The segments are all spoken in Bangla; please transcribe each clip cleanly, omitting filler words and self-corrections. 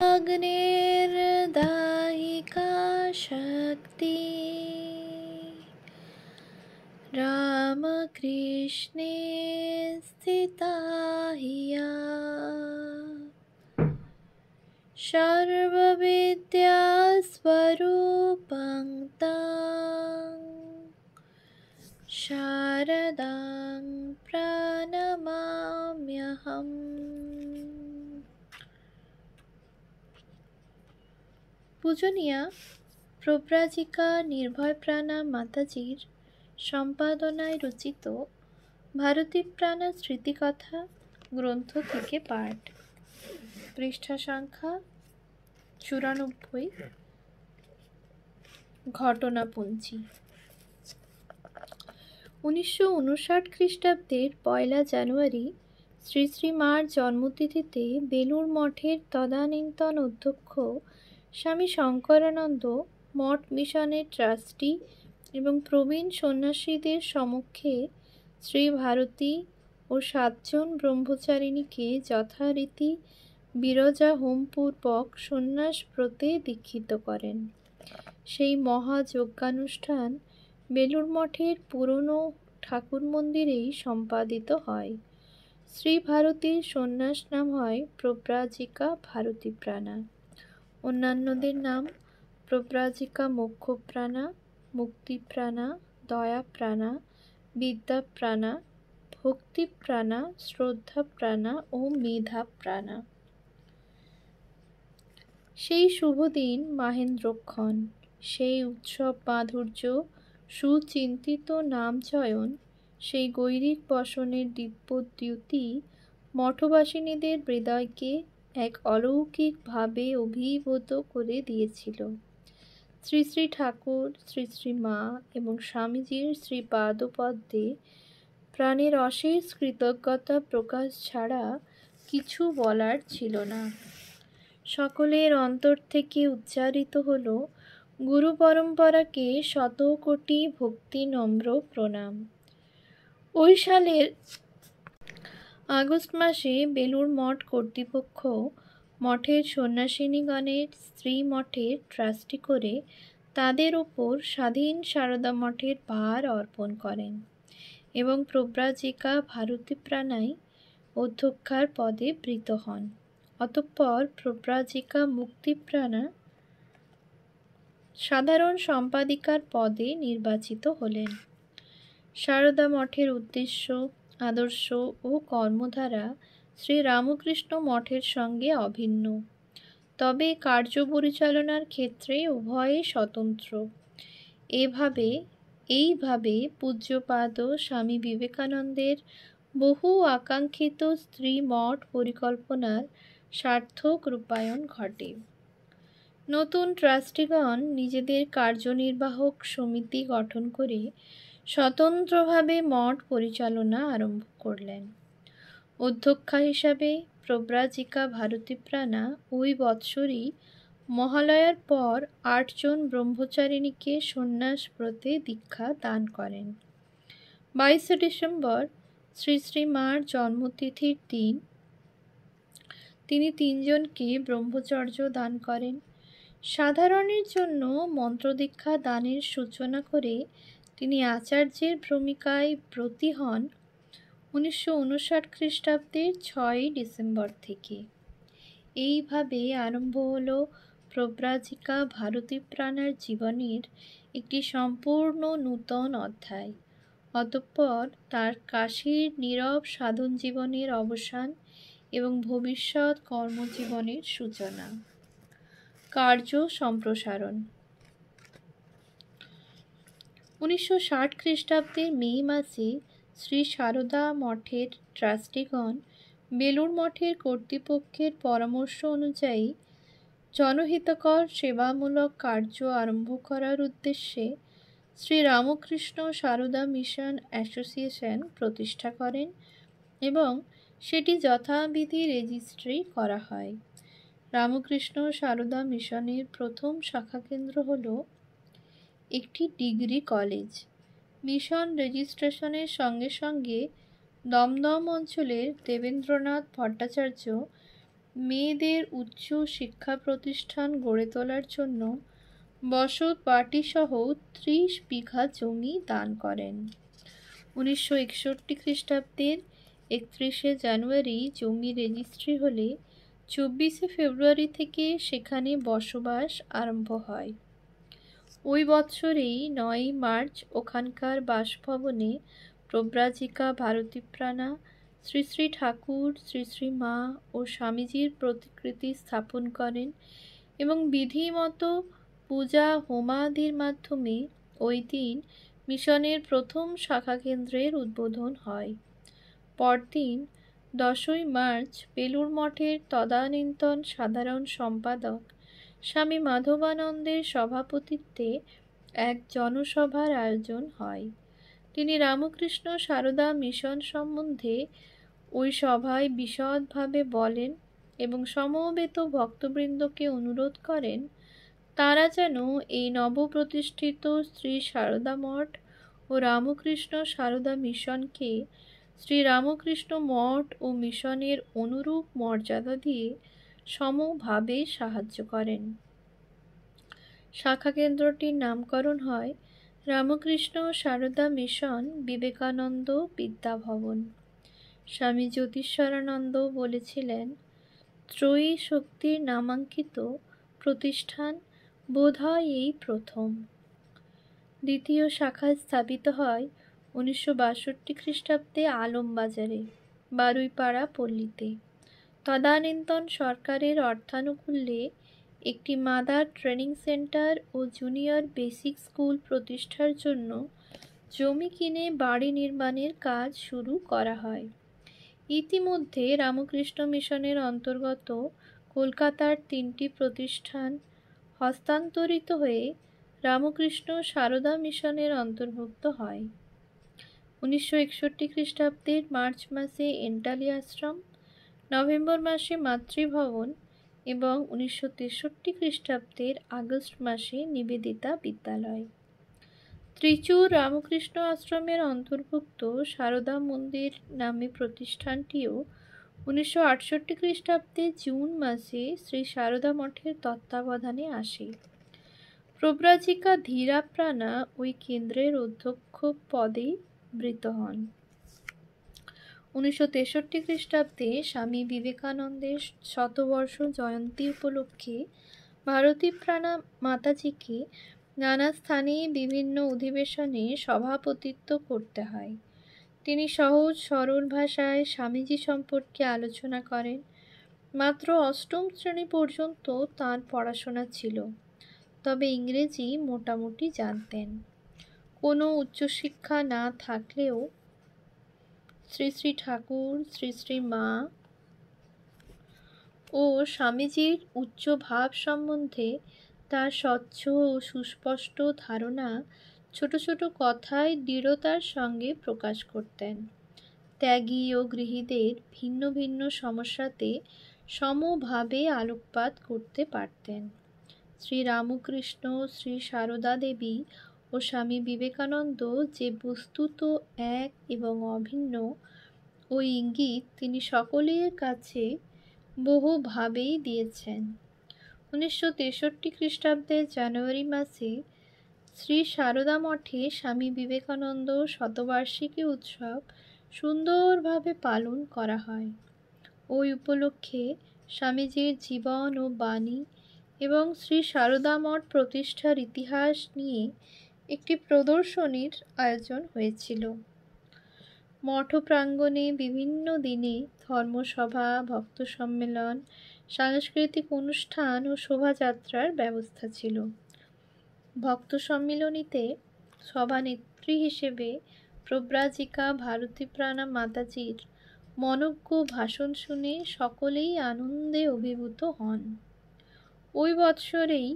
अग्निर्दायिका शक्ति रामकृष्णे स्थिता हिया सर्वविद्यास्वरूपं तं शारदां प्रणमाम्यहम्। পূজনীয়া প্রব্রাজিকা নির্ভয়প্রাণা মাতাজির সম্পাদনায় রচিত ভারতীপ্রাণা স্মৃতিকথা গ্রন্থ থেকে পাঠ। পৃষ্ঠা সংখ্যা 94। ঘটনাপঞ্জি। 1959 খ্রিস্টাব্দের 1 জানুয়ারি শ্রী শ্রী মার জন্মতিথিতে বেলুড় মঠের তদানীন্তন অধ্যক্ষ স্বামী শঙ্করানন্দ মঠ মিশনের ট্রাস্টি এবং প্রবীণ সন্ন্যাসীদের সমক্ষে শ্রী ভারতী ও 7 জন ব্রহ্মচারিণীকে যথারীতি বিরজা হোমপূর্বক সন্ন্যাস ব্রতে দীক্ষিত করেন। সেই মহাযজ্ঞানুষ্ঠান বেলুড় মঠের পুরনো ঠাকুর মন্দিরেই সম্পাদিত হয়। শ্রী ভারতীর সন্ন্যাস নাম হয় প্রব্রাজিকা ভারতীপ্রাণা। অন্যান্যদের নাম প্রব্রাজিকা মোক্ষপ্রাণা, মুক্তিপ্রাণা, দয়াপ্রাণা, বিদ্যাপ্রাণা, ভক্তিপ্রাণা, শ্রদ্ধাপ্রাণা ও মেধাপ্রাণা। সেই শুভদিন মাহেন্দ্রক্ষণ, সেই উৎসব মাধুর্য, সুচিন্তিত নামচয়ন, সেই গৈরিক বসনের দিব্যদ্যুতি মঠবাসিনীদের হৃদয়কে এক অলৌকিক ভাবে অভিভূত করে দিয়েছিল। শ্রী শ্রী ঠাকুর, শ্রী শ্রী মা এবং স্বামীজির শ্রীপাদপদ্মে প্রাণের অশেষ কৃতজ্ঞতা প্রকাশ ছাড়া কিছু বলার ছিল না। সকলের অন্তর থেকে উচ্চারিত হল গুরু পরম্পরাকে শতকোটি ভক্তি নম্র প্রণাম। ওই সালের আগস্ট মাসে বেলুড় মঠ কর্তৃপক্ষ মঠের সন্ন্যাসিনীগণের স্ত্রী মঠের ট্রাস্টি করে তাদের ওপর স্বাধীন সারদা মঠের ভার অর্পণ করেন এবং প্রব্রাজিকা ভারতীপ্রাণাই অধ্যক্ষার পদে বৃত হন। অতঃপর প্রব্রাজিকা মুক্তিপ্রাণা সাধারণ সম্পাদিকার পদে নির্বাচিত হলেন। সারদা মঠের উদ্দেশ্য, আদর্শ ও কর্মধারা শ্রী রামকৃষ্ণ মঠের সঙ্গে অভিন্ন, তবে কার্য পরিচালনার ক্ষেত্রে উভয়ে স্বতন্ত্র। এইভাবে পূজ্যপাদ স্বামী বিবেকানন্দের বহু আকাঙ্ক্ষিত স্ত্রী মঠ পরিকল্পনার সার্থক রূপায়ণ ঘটে। নতুন ট্রাস্টিগণ নিজেদের কার্যনির্বাহক সমিতি গঠন করে স্বতন্ত্রভাবে মঠ পরিচালনা আরম্ভ করলেন। অধ্যক্ষা হিসাবে প্রব্রাজিকা ভারতীপ্রাণা ওই বৎসরই মহালয়ার পর 8 জন ব্রহ্মচারিণীকে সন্ন্যাস ব্রতে দীক্ষা দান করেন। 22 ডিসেম্বর শ্রী শ্রী মার জন্মতিথির দিন তিনি 3 জনকে ব্রহ্মচর্য দান করেন। সাধারণের জন্য মন্ত্রদীক্ষা দানের সূচনা করে তিনি আচার্যের ভূমিকায় ব্রতী হন 1959 খ্রিস্টাব্দের 6 ডিসেম্বর থেকে। এইভাবে আরম্ভ হল প্রব্রাজিকা ভারতীপ্রাণার জীবনের একটি সম্পূর্ণ নূতন অধ্যায়। অতঃপর তার কাশীর নীরব সাধন জীবনের অবসান এবং ভবিষ্যৎ কর্মজীবনের সূচনা। কার্য সম্প্রসারণ। 1960 খ্রিস্টাব্দের মে মাসে শ্রী সারদা মঠের ট্রাস্টিগণ বেলুড় মঠের কর্তৃপক্ষের পরামর্শ অনুযায়ী জনহিতকর সেবামূলক কার্য আরম্ভ করার উদ্দেশ্যে শ্রী রামকৃষ্ণ সারদা মিশন অ্যাসোসিয়েশন প্রতিষ্ঠা করেন এবং সেটি যথাবিধি রেজিস্ট্রি করা হয়। রামকৃষ্ণ সারদা মিশনের প্রথম শাখাকেন্দ্র হল একটি ডিগ্রি কলেজ। মিশন রেজিস্ট্রেশনের সঙ্গে সঙ্গে দমদম অঞ্চলের দেবেন্দ্রনাথ ভট্টাচার্য মেয়েদের উচ্চ শিক্ষা প্রতিষ্ঠান গড়ে তোলার জন্য বসত বাটিসহ 30 বিঘা জমি দান করেন। 1961 খ্রিস্টাব্দের 31শে জানুয়ারি জমি রেজিস্ট্রি হলে 24শে ফেব্রুয়ারি থেকে সেখানে বসবাস আরম্ভ হয়। ওই বৎসরেই 9ই মার্চ ওখানকার বাসভবনে প্রব্রাজিকা ভারতীপ্রাণা শ্রী শ্রী ঠাকুর, শ্রী শ্রী মা ও স্বামীজির প্রতিকৃতি স্থাপন করেন এবং বিধিমতো পূজা হোমাদির মাধ্যমে ওই দিন মিশনের প্রথম শাখা কেন্দ্রের উদ্বোধন হয়। পরদিন 10ই মার্চ বেলুড় মঠের তদানীন্তন সাধারণ সম্পাদক স্বামী মাধবানন্দের সভাপতিত্বে এক জনসভার আয়োজন হয়। তিনি রামকৃষ্ণ সারদা মিশন সম্বন্ধে ওই সভায় বিশদভাবে বলেন এবং সমবেত ভক্তবৃন্দকে অনুরোধ করেন তারা যেন এই নবপ্রতিষ্ঠিত শ্রী সারদা মঠ ও রামকৃষ্ণ সারদা মিশনকে শ্রী রামকৃষ্ণ মঠ ও মিশনের অনুরূপ মর্যাদা দিয়ে সমভাবে সাহায্য করেন। শাখা কেন্দ্রটির নামকরণ হয় রামকৃষ্ণ সারদা মিশন বিবেকানন্দ বিদ্যাভবন। স্বামী জ্যোতিষ্বরানন্দ বলেছিলেন, ত্রয়ী শক্তির নামাঙ্কিত প্রতিষ্ঠান বোধহয় এই প্রথম। দ্বিতীয় শাখা স্থাপিত হয় 1962 খ্রিস্টাব্দে আলমবাজারে বারুইপাড়া পল্লীতে। তদানীন্তন সরকারের অর্থানুকূল্যে একটি মাদার ট্রেনিং সেন্টার ও জুনিয়র বেসিক স্কুল প্রতিষ্ঠার জন্য জমি কিনে বাড়ি নির্মাণের কাজ শুরু করা হয়। ইতিমধ্যে রামকৃষ্ণ মিশনের অন্তর্গত কলকাতার 3টি প্রতিষ্ঠান হস্তান্তরিত হয়ে রামকৃষ্ণ সারদা মিশনের অন্তর্ভুক্ত হয়। 1961 খ্রিস্টাব্দের মার্চ মাসে এন্টালি আশ্রম, নভেম্বর মাসে মাতৃভবন এবং 1963 খ্রিস্টাব্দের আগস্ট মাসে নিবেদিতা বিদ্যালয়। ত্রিচুর রামকৃষ্ণ আশ্রমের অন্তর্ভুক্ত সারদা মন্দির নামে প্রতিষ্ঠানটিও 1968 খ্রিস্টাব্দে জুন মাসে শ্রী সারদা মঠের তত্ত্বাবধানে আসে। প্রব্রাজিকা ধীরাপ্রাণা ওই কেন্দ্রের অধ্যক্ষ পদে বৃত হন। 1963 খ্রিস্টাব্দে স্বামী বিবেকানন্দের শতবর্ষ জয়ন্তী উপলক্ষে ভারতীপ্রাণা মাতাজিকে নানা স্থানে বিভিন্ন অধিবেশনে সভাপতিত্ব করতে হয়। তিনি সহজ সরল ভাষায় স্বামীজি সম্পর্কে আলোচনা করেন। মাত্র 8ম শ্রেণী পর্যন্ত তাঁর পড়াশোনা ছিল, তবে ইংরেজি মোটামুটি জানতেন। কোনো উচ্চশিক্ষা না থাকলেও শ্রী শ্রী ঠাকুর, শ্রী শ্রী মা ও স্বামীজির উচ্চ ভাব সম্বন্ধে তার স্বচ্ছ ও সুস্পষ্ট ধারণা ছোট ছোট কথায় দৃঢ়তার সঙ্গে প্রকাশ করতেন। ত্যাগী ও গৃহীদের ভিন্ন ভিন্ন সমস্যাতে সমভাবে আলোকপাত করতে পারতেন। শ্রী রামকৃষ্ণ, শ্রী সারদা দেবী ও স্বামী বিবেকানন্দ যে বস্তুত এক এবং অভিন্ন, ওই ইঙ্গিত তিনি সকলের কাছে বহুভাবেই দিয়েছেন। 1963 খ্রিস্টাব্দের জানুয়ারি মাসে শ্রী সারদা মঠে স্বামী বিবেকানন্দ শতবার্ষিকী উৎসব সুন্দরভাবে পালন করা হয়। ওই উপলক্ষে স্বামীজির জীবন ও বাণী এবং শ্রী সারদা মঠ প্রতিষ্ঠার ইতিহাস নিয়ে একটি প্রদর্শনীর আয়োজন হয়েছিল। মঠ প্রাঙ্গণে বিভিন্ন দিনে ধর্মসভা, ভক্ত সম্মেলন, সাংস্কৃতিক অনুষ্ঠান ও শোভাযাত্রার ব্যবস্থা ছিল। ভক্ত সম্মিলনীতে সভানেত্রী হিসেবে প্রব্রাজিকা ভারতীপ্রাণা মাতাজির মনোজ্ঞ ভাষণ শুনে সকলেই আনন্দে অভিভূত হন। ওই বৎসরেই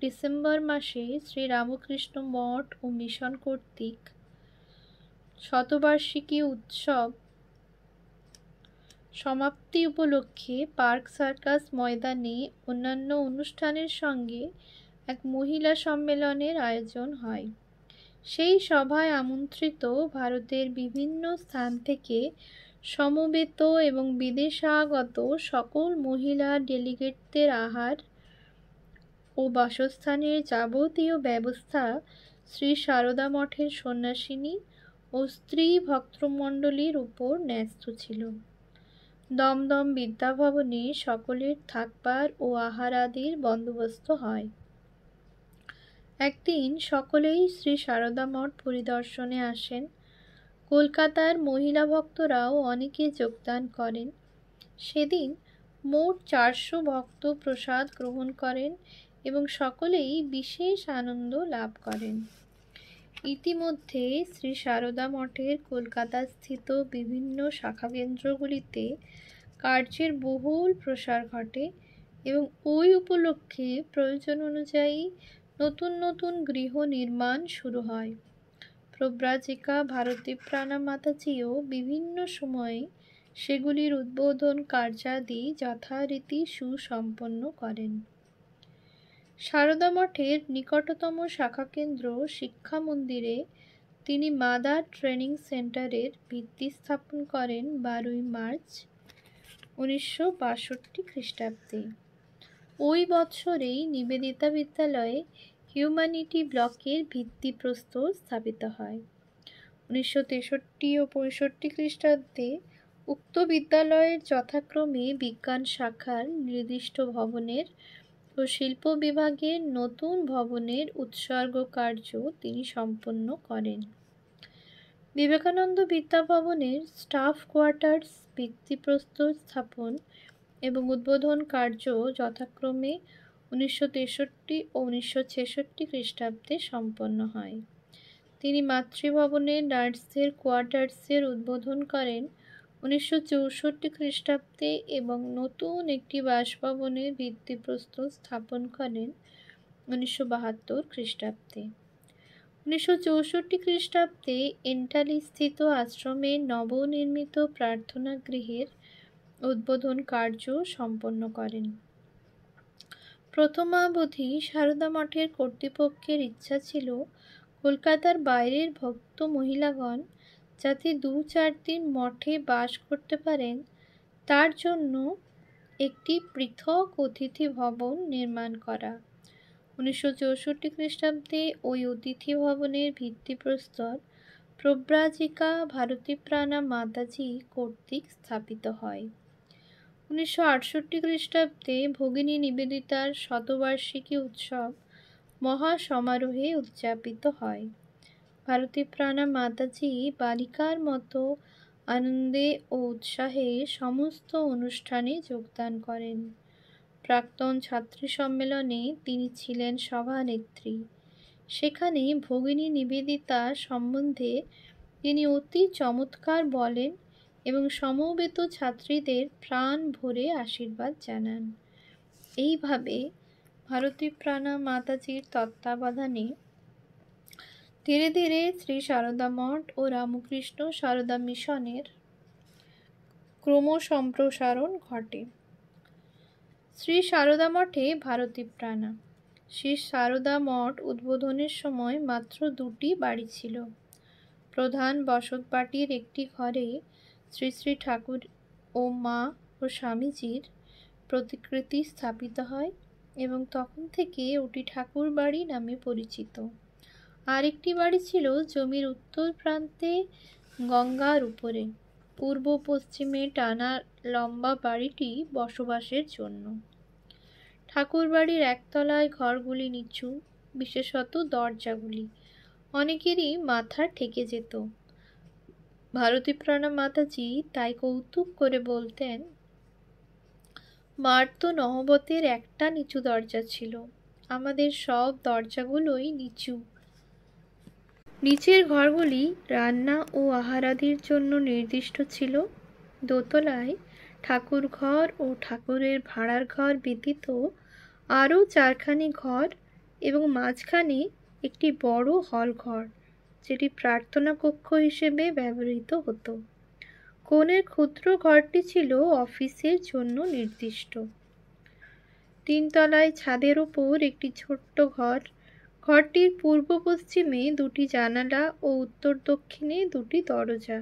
ডিসেম্বর মাসে শ্রী রামকৃষ্ণ মঠ ও মিশন কর্তৃক শতবার্ষিকী উৎসব সমাপ্তি উপলক্ষে পার্ক সার্কাস ময়দানে অন্যান্য অনুষ্ঠানের সঙ্গে এক মহিলা সম্মেলনের আয়োজন হয়। সেই সভায় আমন্ত্রিত ভারতের বিভিন্ন স্থান থেকে সমবেত এবং বিদেশাগত সকল মহিলা ডেলিগেটদের আহার ও বাসস্থানের যাবতীয় ব্যবস্থা শ্রী সারদা মঠের সন্ন্যাসিনী ও স্ত্রী ভক্তমণ্ডলীর উপর ন্যস্ত ছিল। দমদম বিদ্যাভবনে সকলের থাকবার ও আহারাদির বন্দোবস্ত হয়। একদিন সকলেই শ্রী সারদা মঠ পরিদর্শনে আসেন। কলকাতার মহিলা ভক্তরাও অনেকে যোগদান করেন। সেদিন মোট 400 ভক্ত প্রসাদ গ্রহণ করেন এবং সকলেই বিশেষ আনন্দ লাভ করেন। ইতিমধ্যে শ্রী সারদা মঠের কলকাতাস্থিত বিভিন্ন শাখাকেন্দ্রগুলিতে কার্যের বহুল প্রসার ঘটে এবং ওই উপলক্ষে প্রয়োজন অনুযায়ী নতুন নতুন গৃহ নির্মাণ শুরু হয়। প্রব্রাজিকা ভারতীপ্রাণা মাতাজিও বিভিন্ন সময়ে সেগুলির উদ্বোধন কার্যাদি যথারীতি সুসম্পন্ন করেন। সারদা মঠের নিকটতম শাখাকেন্দ্র শিক্ষা মন্দিরে তিনি মাদার ট্রেনিং সেন্টারের ভিত্তি স্থাপন করেন 12ই মার্চ 1962 খ্রিস্টাব্দে। ওই বৎসরেই নিবেদিতা বিদ্যালয়ে হিউম্যানিটি ব্লকের ভিত্তিপ্রস্তর স্থাপিত হয়। 1963 ও 65 খ্রিস্টাব্দে উক্ত বিদ্যালয়ের যথাক্রমে বিজ্ঞান শাখার নির্দিষ্ট ভবনের ও শিল্প বিভাগের নতুন ভবনের উৎসর্গ কার্য তিনি সম্পন্ন করেন। বিবেকানন্দ বিদ্যাভবনের স্টাফ কোয়ার্টার্স ভিত্তিপ্রস্তর স্থাপন এবং উদ্বোধন কার্য যথাক্রমে 1963 ও 1966 খ্রিস্টাব্দে সম্পন্ন হয়। তিনি মাতৃভবনের নার্সদের কোয়ার্টার্সের উদ্বোধন করেন 1964 খ্রিস্টাব্দে এবং নতুন একটি বাসভবনের ভিত্তিপ্রস্তর স্থাপন করেন 1972 খ্রিস্টাব্দে। 1964 খ্রিস্টাব্দে এন্টালিস্থিত আশ্রমের নবনির্মিত প্রার্থনা গৃহের উদ্বোধন কার্য সম্পন্ন করেন। প্রথমাবধি সারদা মঠের কর্তৃপক্ষের ইচ্ছা ছিল কলকাতার বাইরের ভক্ত মহিলাগণ যাতে 2-4 দিন মঠে বাস করতে পারেন তার জন্য একটি পৃথক অতিথি ভবন নির্মাণ করা। 1964 খ্রিস্টাব্দে ওই অতিথি ভবনের ভিত্তিপ্রস্তর প্রব্রাজিকা ভারতীপ্রাণা মাতাজি কর্তৃক স্থাপিত হয়। 1968 খ্রিস্টাব্দে ভগিনী নিবেদিতার শতবার্ষিকী উৎসব মহা সমারোহে উদযাপিত হয়। ভারতীপ্রাণা মাতাজি বালিকার মতো আনন্দে ও উৎসাহে সমস্ত অনুষ্ঠানে যোগদান করেন। প্রাক্তন ছাত্রী সম্মেলনে তিনি ছিলেন সভানেত্রী। সেখানে ভগিনী নিবেদিতা সম্বন্ধে তিনি অতি চমৎকার বলেন এবং সমবেত ছাত্রীদের প্রাণ ভরে আশীর্বাদ জানান। এইভাবে ভারতীপ্রাণা মাতাজির তত্ত্বাবধানে ধীরে ধীরে শ্রী সারদা মঠ ও রামকৃষ্ণ সারদা মিশনের ক্রমসম্প্রসারণ ঘটে। শ্রী সারদা মঠে ভারতীপ্রাণা। শ্রী সারদা মঠ উদ্বোধনের সময় মাত্র 2টি বাড়ি ছিল। প্রধান বসত বাটির একটি ঘরে শ্রী শ্রী ঠাকুর ও মা ও স্বামীজির প্রতিকৃতি স্থাপিত হয় এবং তখন থেকে ওটি ঠাকুর বাড়ি নামে পরিচিত। আরেকটি বাড়ি ছিল জমির উত্তর প্রান্তে গঙ্গার উপরে। পূর্ব পশ্চিমে টানা লম্বা বাড়িটি বসবাসের জন্য। ঠাকুর বাড়ির একতলায় ঘরগুলি নিচু, বিশেষত দরজাগুলি। অনেকেরই মাথা ঠেকে যেত। ভারতীপ্রাণা মাতাজি তাই কৌতুক করে বলতেন, মার তো নহবতের একটা নিচু দরজা ছিল, আমাদের সব দরজাগুলোই নিচু। নিচের ঘরগুলি রান্না ও আহারাদির জন্য নির্দিষ্ট ছিল। দোতলায় ঠাকুর ঘর ও ঠাকুরের ভাড়ার ঘর ব্যতীত আরও 4খানি ঘর এবং মাঝখানে একটি বড় হল ঘর, যেটি প্রার্থনা কক্ষ হিসেবে ব্যবহৃত হতো। কোণের ক্ষুদ্র ঘরটি ছিল অফিসের জন্য নির্দিষ্ট। 3 তলায় ছাদের উপর একটি ছোট্ট ঘর। ঘরটির পূর্ব পশ্চিমে 2টি জানালা ও উত্তর দক্ষিণে 2টি দরজা।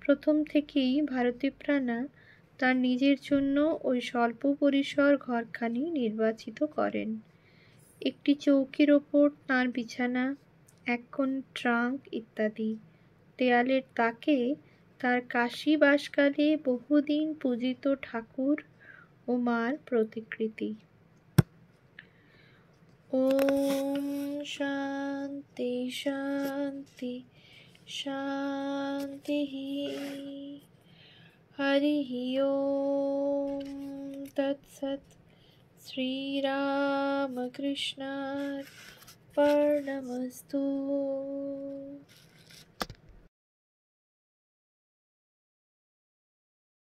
প্রথম থেকেই ভারতীপ্রাণা তার নিজের জন্য ওই স্বল্প পরিসর ঘরখানি নির্বাচিত করেন। একটি চৌকির ওপর তাঁর বিছানা, একখান ট্রাঙ্ক ইত্যাদি। দেয়ালের তাকে তার কাশী বাসকালে বহুদিন পূজিত ঠাকুর ও মার প্রতিকৃতি। ওম শান্তি শান্তি শান্তি। হরি ওম তৎসৎ। শ্রীরামকৃষ্ণার্পণমস্তু।